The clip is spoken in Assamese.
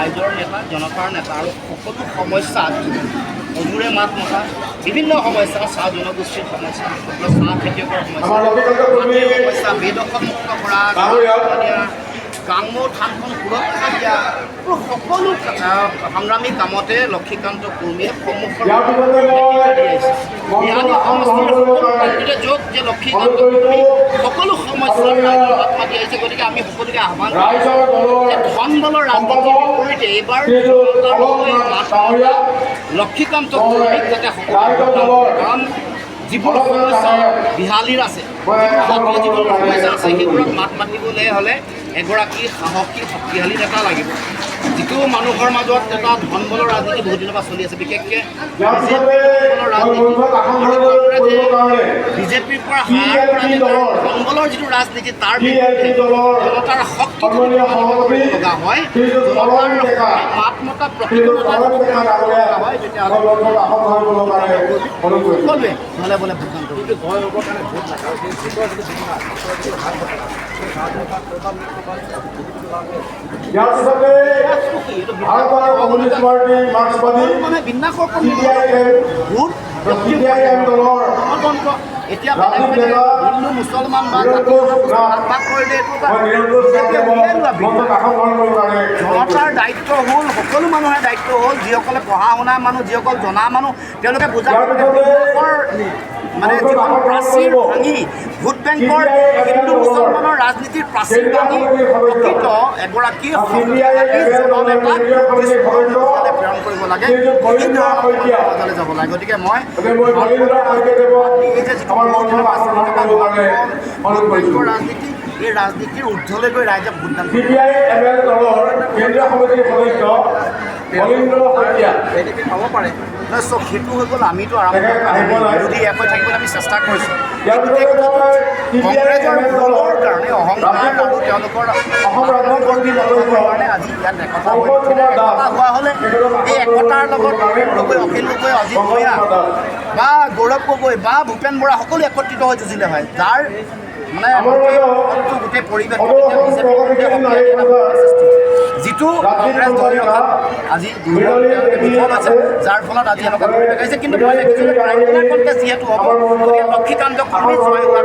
ৰাইজৰ নেতা, জনতাৰ নেতা আৰু সকলো সমস্যা অজুৰে মাত মতা বিভিন্ন সমস্যা, চাহ জনগোষ্ঠীৰ সমস্যা, চাহ খেতিয়কৰ সমস্যা, বেদখলমুক্ত কৰা, গাংমৌ থানখন সুৰক্ষা দিয়া, সকলো সংগ্ৰামী কামতে লক্ষীকান্ত কুৰ্মীয়ে সন্মুখৰ যোগ যে লক্ষীকান্ত কুৰ্মী সকলো সমস্যাৰ ৰাইজৰ মাত মাতি আহিছে। গতিকে আমি সকলোকে আহ্বান যে ধন বলৰ ৰাজনীতিৰ বিপৰীতে এইবাৰ লক্ষীকান্ত কুৰ্মীক যাতে সকলো, কাৰণ যিবোৰ সমস্যা বিহালীৰ আছে, যিবোৰ সমস্যা আছে সেইবোৰক মাত মাতিবলৈ হ'লে এগৰাকী সাহসী শক্তিশালী নেতা লাগিব, যিটো মানুহৰ মাজত এটা ধন বলৰ ৰাজনীতি বহুত দিনৰ পৰা চলি আছে, বিশেষকৈ বিজেপিৰ পৰা ধন বলৰ যিটো ৰাজনীতি তাৰ বিৰুদ্ধে জনতাৰ শক্তি লগা হয়, জনতাৰ মাত মতা প্ৰতিকূলতা হয়, তেতিয়াহ'লে সকলোৱে নহ'লে বোলে ভোটদান কৰিব। এতিয়া হিন্দু মুছলমান বা কৰিলে জনতাৰ দায়িত্ব হ'ল, সকলো মানুহৰ দায়িত্ব হ'ল, যিসকলে পঢ়া শুনা মানুহ, যিসকল জনা মানুহ, তেওঁলোকে বুজা মানে যিখন প্ৰাচীৰ ভাঙি ভোট বেংকৰ হিন্দু মুছলমানৰ ৰাজনীতিৰ প্ৰাচীৰ ভাঙি প্ৰকৃত এগৰাকী শক্তিশালী জননেতাক প্ৰেৰণ কৰিব লাগে, যাব লাগে। গতিকে মই ৰাজনীতি, এই ৰাজনীতিৰ ঊৰ্ধলৈ গৈ ৰাইজে ভোটদান কৰিব। পাব পাৰে চব সেইটো হৈ গ'ল। আমিতো আৰম্ভ বিৰোধী এক হৈ থাকিবলৈ আমি চেষ্টা কৰিছোঁ। কংগ্ৰেছৰ দলৰ কাৰণে অহংকাৰ আৰু তেওঁলোকৰ কাৰণে আজি ইয়াত একতা হোৱা হ'লে এই একতাৰ লগত অখিল গগৈ, অজিত ভূঞা বা গৌৰৱ গগৈ বা ভূপেন বৰা সকলো একত্ৰিত হৈ যুঁজিলে হয়, যাৰ মানে গোটেই পৰিৱেশটো যিটো কংগ্ৰেছ দলীয় আজি বিফল হৈছে, যাৰ ফলত আজি এনেকুৱা পৰিৱেশ আহিছে। কিন্তু মই দেখিছোঁ যিহেতু হ'ব, গতিকে লক্ষীকান্ত কুৰ্মী জয় হোৱাৰ